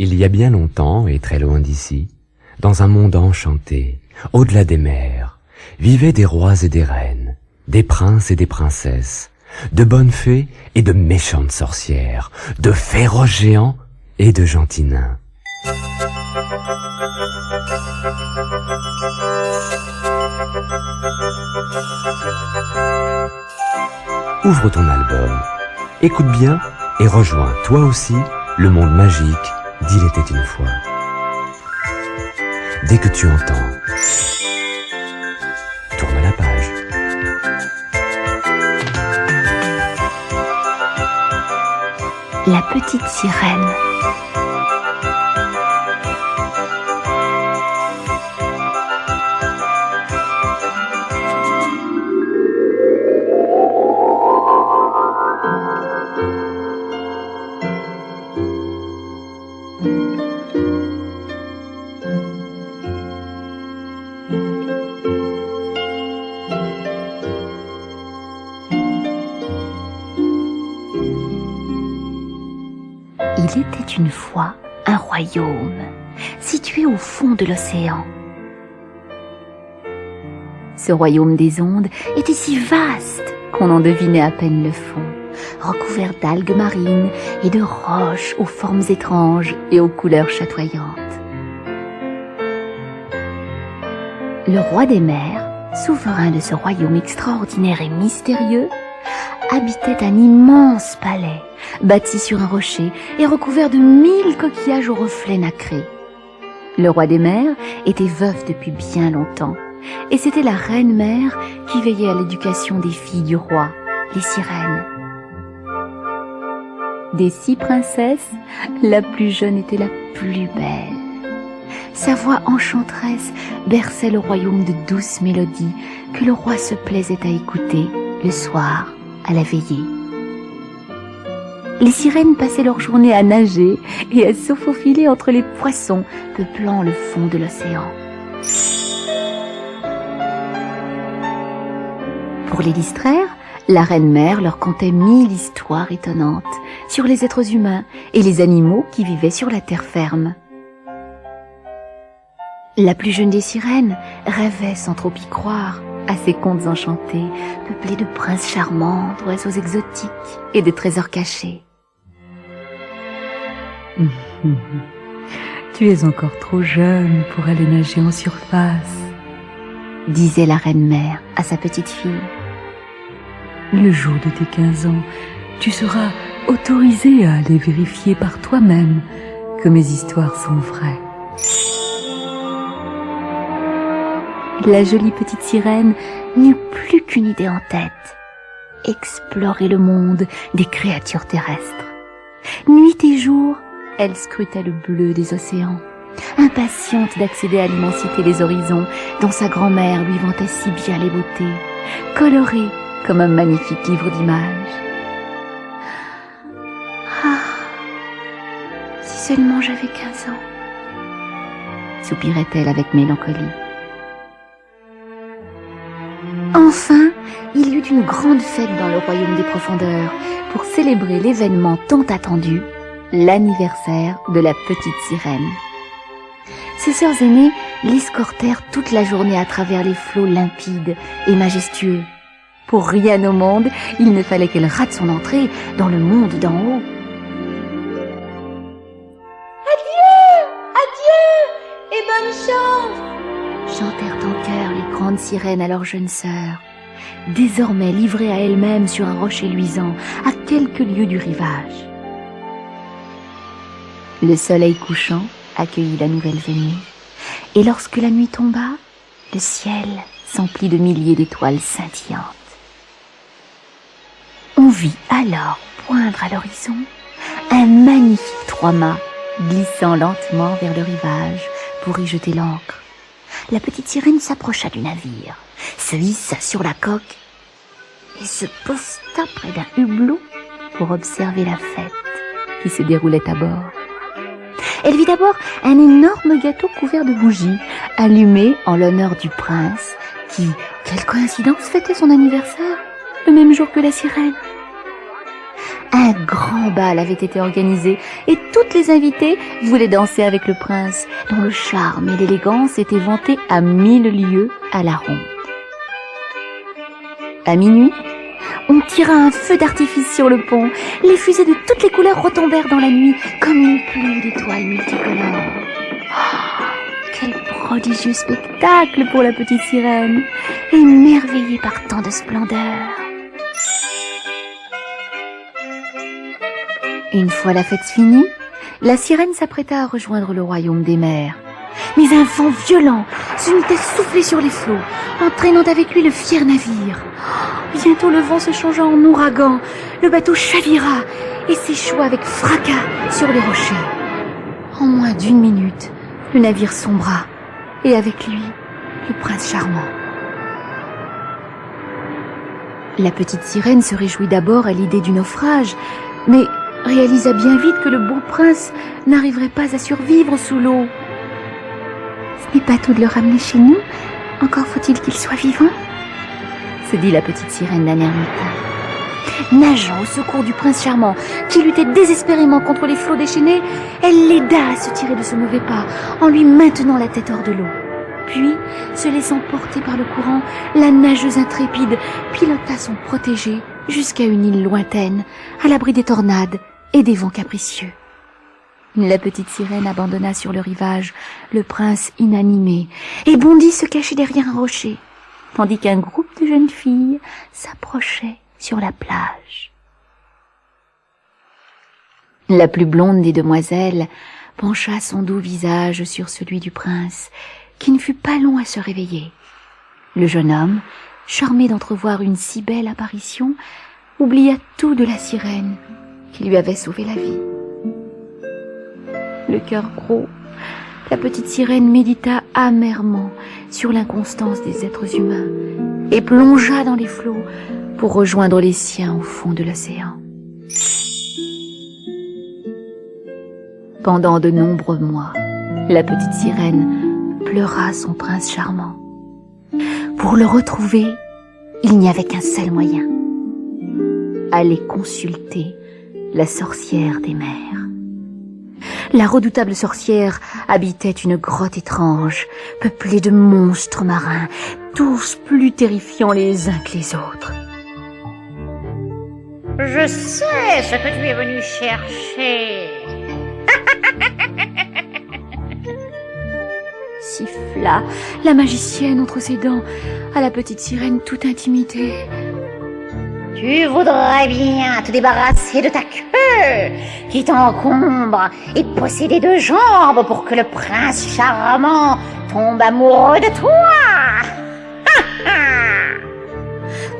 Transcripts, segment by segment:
Il y a bien longtemps et très loin d'ici, dans un monde enchanté, au-delà des mers, vivaient des rois et des reines, des princes et des princesses, de bonnes fées et de méchantes sorcières, de féroces géants et de gentils nains. Ouvre ton album, écoute bien et rejoins toi aussi le monde magique d'Il était une fois. Dès que tu entends, tourne la page. La petite sirène. Il était une fois un royaume situé au fond de l'océan. Ce royaume des ondes était si vaste qu'on en devinait à peine le fond, recouvert d'algues marines et de roches aux formes étranges et aux couleurs chatoyantes. Le roi des mers, souverain de ce royaume extraordinaire et mystérieux, habitait un immense palais, bâti sur un rocher et recouvert de 1000 coquillages aux reflets nacrés. Le roi des mers était veuf depuis bien longtemps, et c'était la reine-mère qui veillait à l'éducation des filles du roi, les sirènes. Des 6 princesses, la plus jeune était la plus belle. Sa voix enchanteresse berçait le royaume de douces mélodies que le roi se plaisait à écouter le soir à la veillée. Les sirènes passaient leur journée à nager et à se faufiler entre les poissons peuplant le fond de l'océan. Pour les distraire, la reine-mère leur contait 1000 histoires étonnantes sur les êtres humains et les animaux qui vivaient sur la terre ferme. La plus jeune des sirènes rêvait sans trop y croire à ces contes enchantés, peuplés de princes charmants, d'oiseaux exotiques et de trésors cachés. Tu es encore trop jeune pour aller nager en surface, disait la reine-mère à sa petite fille. Le jour de tes 15 ans, tu seras autorisée à aller vérifier par toi-même que mes histoires sont vraies. La jolie petite sirène n'eut plus qu'une idée en tête: explorer le monde des créatures terrestres. Nuit et jour, elle scrutait le bleu des océans, impatiente d'accéder à l'immensité des horizons dont sa grand-mère lui vantait si bien les beautés, colorées comme un magnifique livre d'images. Ah, si seulement j'avais 15 ans, soupirait-elle avec mélancolie. Enfin, il y eut une grande fête dans le royaume des profondeurs pour célébrer l'événement tant attendu, l'anniversaire de la petite sirène. Ses sœurs aînées l'escortèrent toute la journée à travers les flots limpides et majestueux. Pour rien au monde, il ne fallait qu'elle rate son entrée dans le monde d'en haut. Adieu, adieu et bonne chance, chantèrent en chœur les grandes sirènes à leurs jeunes sœurs, désormais livrées à elles-mêmes sur un rocher luisant, à quelques lieues du rivage. Le soleil couchant accueillit la nouvelle venue, et lorsque la nuit tomba, le ciel s'emplit de milliers d'étoiles scintillantes. On vit alors poindre à l'horizon un magnifique 3-mâts glissant lentement vers le rivage pour y jeter l'ancre. La petite sirène s'approcha du navire, se hissa sur la coque et se posta près d'un hublot pour observer la fête qui se déroulait à bord. Elle vit d'abord un énorme gâteau couvert de bougies, allumé en l'honneur du prince qui, quelle coïncidence, fêtait son anniversaire le même jour que la sirène. Un grand bal avait été organisé et toutes les invitées voulaient danser avec le prince, dont le charme et l'élégance étaient vantés à 1000 lieues à la ronde. À minuit, on tira un feu d'artifice sur le pont. Les fusées de toutes les couleurs retombèrent dans la nuit comme une pluie d'étoiles multicolores. Oh, quel prodigieux spectacle pour la petite sirène, émerveillée par tant de splendeur. Une fois la fête finie, la sirène s'apprêta à rejoindre le royaume des mers. Mais un vent violent se mit à souffler sur les flots, entraînant avec lui le fier navire. Bientôt le vent se changea en ouragan, le bateau chavira et s'échoua avec fracas sur les rochers. En moins d'1 minute, le navire sombra, et avec lui, le prince charmant. La petite sirène se réjouit d'abord à l'idée du naufrage, mais réalisa bien vite que le beau prince n'arriverait pas à survivre sous l'eau. « Ce n'est pas tout de le ramener chez nous, encore faut-il qu'il soit vivant ?» se dit la petite sirène d'un air mutin. Nageant au secours du prince charmant, qui luttait désespérément contre les flots déchaînés, elle l'aida à se tirer de ce mauvais pas, en lui maintenant la tête hors de l'eau. Puis, se laissant porter par le courant, la nageuse intrépide pilota son protégé jusqu'à une île lointaine, à l'abri des tornades et des vents capricieux. La petite sirène abandonna sur le rivage le prince inanimé et bondit se cacher derrière un rocher, tandis qu'un groupe de jeunes filles s'approchait sur la plage. La plus blonde des demoiselles pencha son doux visage sur celui du prince, qui ne fut pas long à se réveiller. Le jeune homme, charmé d'entrevoir une si belle apparition, oublia tout de la sirène qui lui avait sauvé la vie. Le cœur gros, la petite sirène médita amèrement sur l'inconstance des êtres humains et plongea dans les flots pour rejoindre les siens au fond de l'océan. Pendant de nombreux mois, la petite sirène pleura son prince charmant. Pour le retrouver, il n'y avait qu'un seul moyen: aller consulter la sorcière des mers. La redoutable sorcière habitait une grotte étrange, peuplée de monstres marins, tous plus terrifiants les uns que les autres. « Je sais ce que tu es venu chercher. » siffla la magicienne entre ses dents à la petite sirène toute intimidée. « Tu voudrais bien te débarrasser de ta queue qui t'encombre et posséder 2 jambes pour que le prince charmant tombe amoureux de toi. »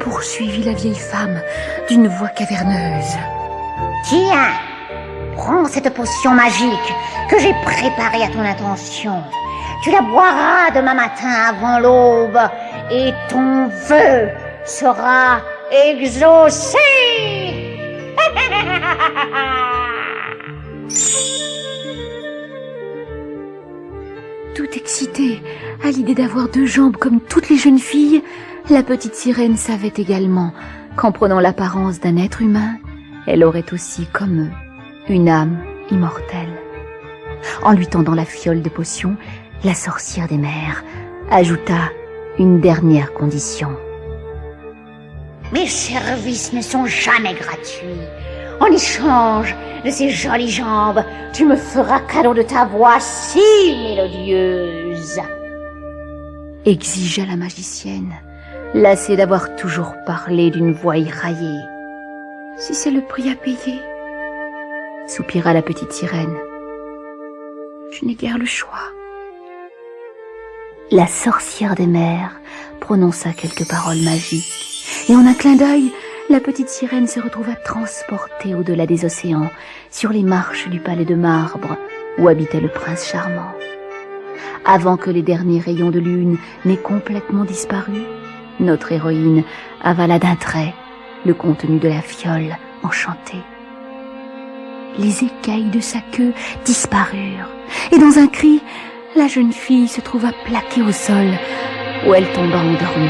poursuivit la vieille femme d'une voix caverneuse. « Tiens, prends cette potion magique que j'ai préparée à ton intention. Tu la boiras demain matin avant l'aube et ton vœu sera exaucé. » Toute excitée à l'idée d'avoir 2 jambes comme toutes les jeunes filles, la petite sirène savait également qu'en prenant l'apparence d'un être humain, elle aurait aussi, comme eux, une âme immortelle. En lui tendant la fiole de potion, la sorcière des mers ajouta une dernière condition. « Mes services ne sont jamais gratuits. En échange de ces jolies jambes, tu me feras cadeau de ta voix si mélodieuse. » exigea la magicienne, lassée d'avoir toujours parlé d'une voix éraillée. « Si c'est le prix à payer, » soupira la petite sirène, « je n'ai guère le choix. » La sorcière des mers prononça quelques paroles magiques, et en un clin d'œil, la petite sirène se retrouva transportée au-delà des océans, sur les marches du palais de marbre où habitait le prince charmant. Avant que les derniers rayons de lune n'aient complètement disparu, notre héroïne avala d'un trait le contenu de la fiole enchantée. Les écailles de sa queue disparurent, et dans un cri, la jeune fille se trouva plaquée au sol, où elle tomba endormie.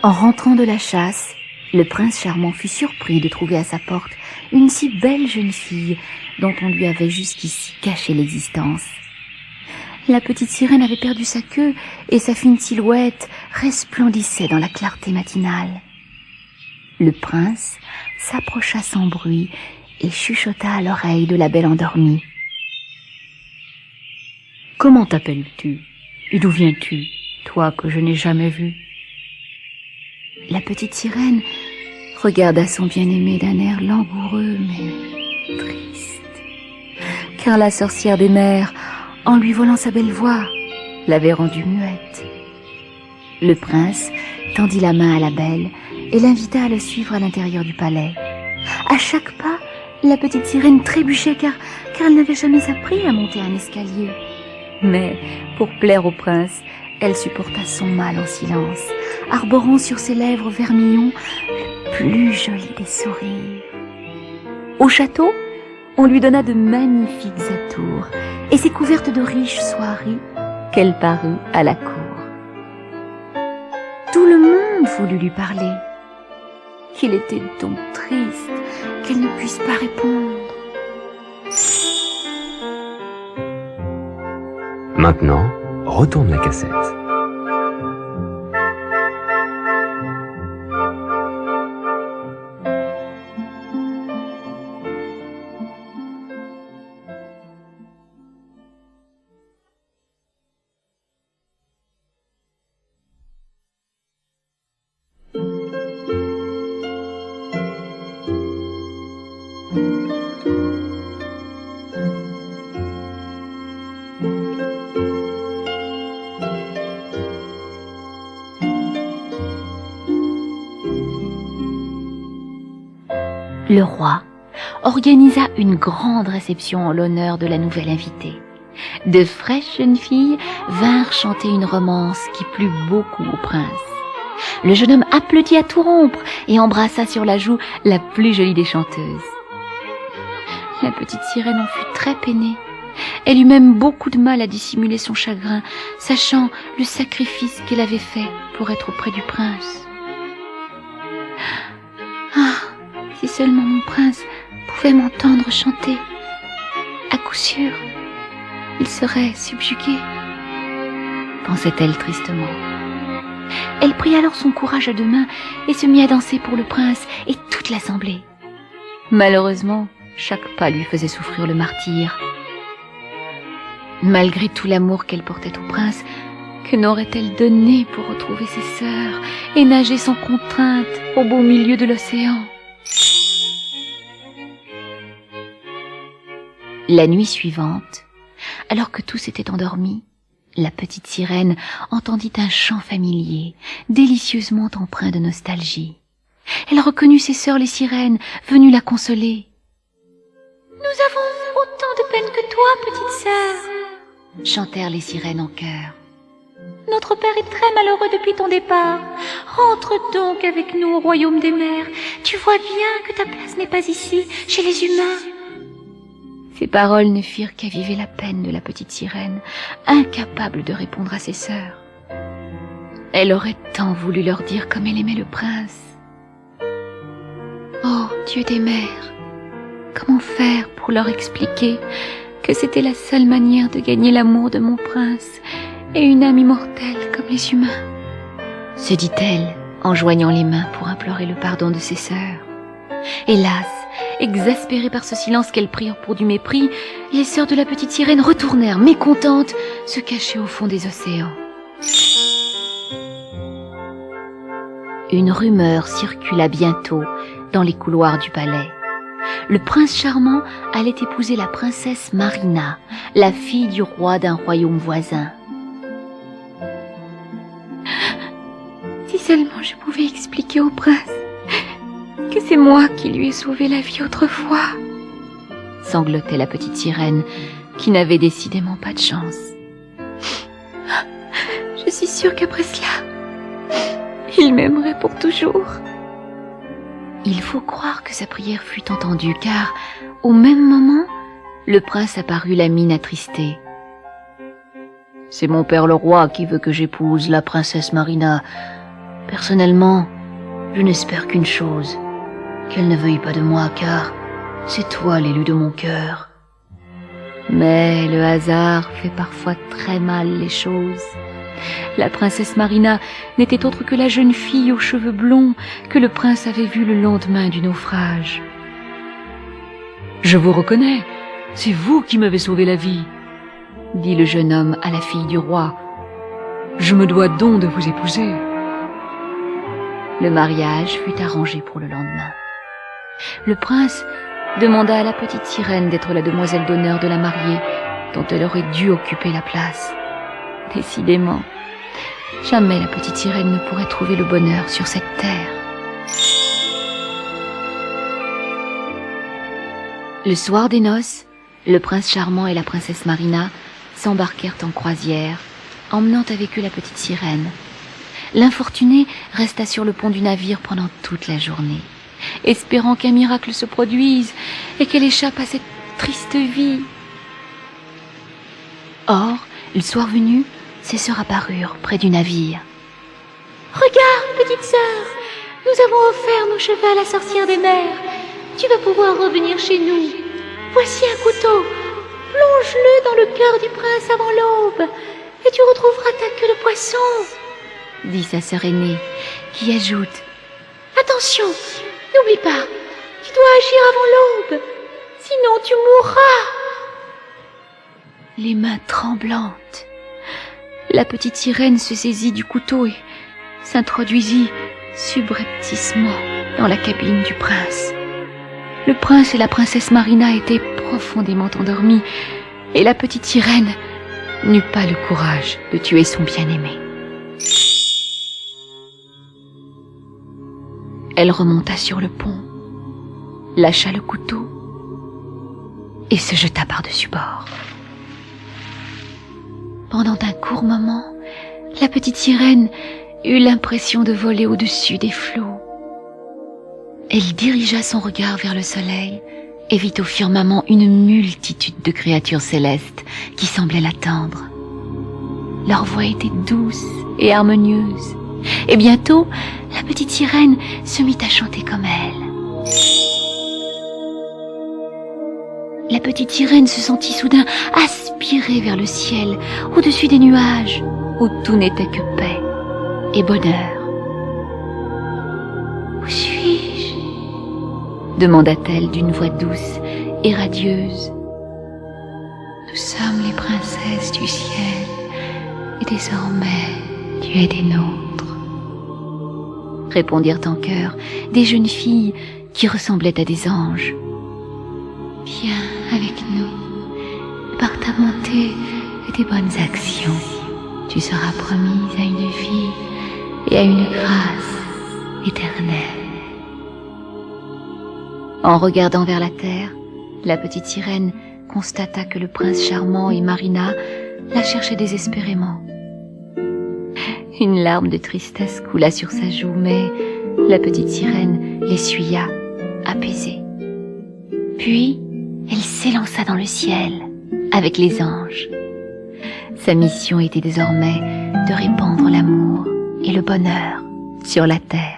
En rentrant de la chasse, Le prince charmant fut surpris de trouver à sa porte une si belle jeune fille dont on lui avait jusqu'ici caché l'existence. La petite sirène avait perdu sa queue et sa fine silhouette resplendissait dans la clarté matinale. Le prince s'approcha sans bruit et chuchota à l'oreille de la belle endormie. « Comment t'appelles-tu et d'où viens-tu, toi que je n'ai jamais vu ?» La petite sirène regarda son bien-aimé d'un air langoureux mais triste, car la sorcière des mers, en lui volant sa belle voix, l'avait rendue muette. Le prince tendit la main à la belle et l'invita à le suivre à l'intérieur du palais. À chaque pas, la petite sirène trébuchait car elle n'avait jamais appris à monter un escalier. Mais pour plaire au prince, elle supporta son mal en silence, arborant sur ses lèvres vermillon le plus joli des sourires. Au château, on lui donna de magnifiques atours et s'est couverte de riches soieries qu'elle parut à la cour. Tout le monde voulut lui parler. Qu'il était donc triste qu'elle ne puisse pas répondre. Maintenant, retourne la cassette. Le roi organisa une grande réception en l'honneur de la nouvelle invitée. De fraîches jeunes filles vinrent chanter une romance qui plut beaucoup au prince. Le jeune homme applaudit à tout rompre et embrassa sur la joue la plus jolie des chanteuses. La petite sirène en fut très peinée. Elle eut même beaucoup de mal à dissimuler son chagrin, sachant le sacrifice qu'elle avait fait pour être auprès du prince. Si seulement mon prince pouvait m'entendre chanter, à coup sûr, il serait subjugué, pensait-elle tristement. Elle prit alors son courage à deux mains et se mit à danser pour le prince et toute l'assemblée. Malheureusement, chaque pas lui faisait souffrir le martyre. Malgré tout l'amour qu'elle portait au prince, que n'aurait-elle donné pour retrouver ses sœurs et nager sans contrainte au beau milieu de l'océan? La nuit suivante, alors que tous étaient endormis, la petite sirène entendit un chant familier, délicieusement empreint de nostalgie. Elle reconnut ses sœurs les sirènes, venues la consoler. « Nous avons autant de peine que toi, petite sœur !» chantèrent les sirènes en chœur. « Notre père est très malheureux depuis ton départ. Rentre donc avec nous au royaume des mers. Tu vois bien que ta place n'est pas ici, chez les humains. » Ces paroles ne firent qu'aviver la peine de la petite sirène, incapable de répondre à ses sœurs. Elle aurait tant voulu leur dire comme elle aimait le prince. Oh, Dieu des mers, comment faire pour leur expliquer que c'était la seule manière de gagner l'amour de mon prince et une âme immortelle comme les humains, se dit-elle en joignant les mains pour implorer le pardon de ses sœurs. Hélas, exaspérées par ce silence qu'elles prirent pour du mépris, les sœurs de la petite sirène retournèrent, mécontentes, se cacher au fond des océans. Une rumeur circula bientôt dans les couloirs du palais. Le prince charmant allait épouser la princesse Marina, la fille du roi d'un royaume voisin. Si seulement je pouvais expliquer au prince que c'est moi qui lui ai sauvé la vie autrefois, sanglotait la petite sirène, qui n'avait décidément pas de chance. Je suis sûre qu'après cela, il m'aimerait pour toujours. Il faut croire que sa prière fut entendue, car, au même moment, le prince apparut la mine attristée. « C'est mon père le roi qui veut que j'épouse la princesse Marina. Personnellement, Je n'espère qu'une chose, qu'elle ne veuille pas de moi, car c'est toi l'élu de mon cœur. Mais le hasard fait parfois très mal les choses. La princesse Marina n'était autre que la jeune fille aux cheveux blonds que le prince avait vue le lendemain du naufrage. « Je vous reconnais, c'est vous qui m'avez sauvé la vie, » dit le jeune homme à la fille du roi. « Je me dois donc de vous épouser. » Le mariage fut arrangé pour le lendemain. Le prince demanda à la petite sirène d'être la demoiselle d'honneur de la mariée, dont elle aurait dû occuper la place. Décidément, jamais la petite sirène ne pourrait trouver le bonheur sur cette terre. Le soir des noces, le prince charmant et la princesse Marina s'embarquèrent en croisière, emmenant avec eux la petite sirène. L'infortunée resta sur le pont du navire pendant toute la journée, espérant qu'un miracle se produise et qu'elle échappe à cette triste vie. Or, le soir venu, ses sœurs apparurent près du navire. « Regarde, petite sœur, nous avons offert nos cheveux à la sorcière des mers. Tu vas pouvoir revenir chez nous. Voici un couteau. Plonge-le dans le cœur du prince avant l'aube, et tu retrouveras ta queue de poisson, » dit sa sœur aînée, qui ajoute « Attention, n'oublie pas, tu dois agir avant l'aube, sinon tu mourras. » Les mains tremblantes, la petite sirène se saisit du couteau et s'introduisit subrepticement dans la cabine du prince. Le prince et la princesse Marina étaient profondément endormis et la petite sirène n'eut pas le courage de tuer son bien-aimé. Elle remonta sur le pont, lâcha le couteau et se jeta par-dessus bord. Pendant un court moment, la petite sirène eut l'impression de voler au-dessus des flots. Elle dirigea son regard vers le soleil et vit au firmament une multitude de créatures célestes qui semblaient l'attendre. Leur voix était douce et harmonieuse, et bientôt, la petite sirène se mit à chanter comme elle. La petite sirène se sentit soudain aspirée vers le ciel, au-dessus des nuages, où tout n'était que paix et bonheur. « Où suis-je » demanda-t-elle d'une voix douce et radieuse. « Nous sommes les princesses du ciel, et désormais tu es des nôtres, » répondirent en chœur des jeunes filles qui ressemblaient à des anges. « Viens avec nous, par ta bonté et tes bonnes actions, tu seras promise à une vie et à une grâce éternelle. » En regardant vers la terre, la petite sirène constata que le prince charmant et Marina la cherchaient désespérément. Une larme de tristesse coula sur sa joue, mais la petite sirène l'essuya, apaisée. Puis, elle s'élança dans le ciel avec les anges. Sa mission était désormais de répandre l'amour et le bonheur sur la terre.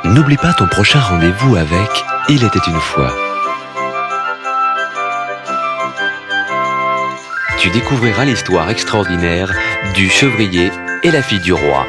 N'oublie pas ton prochain rendez-vous avec Il était une fois. Tu découvriras l'histoire extraordinaire du chevrier et la fille du roi.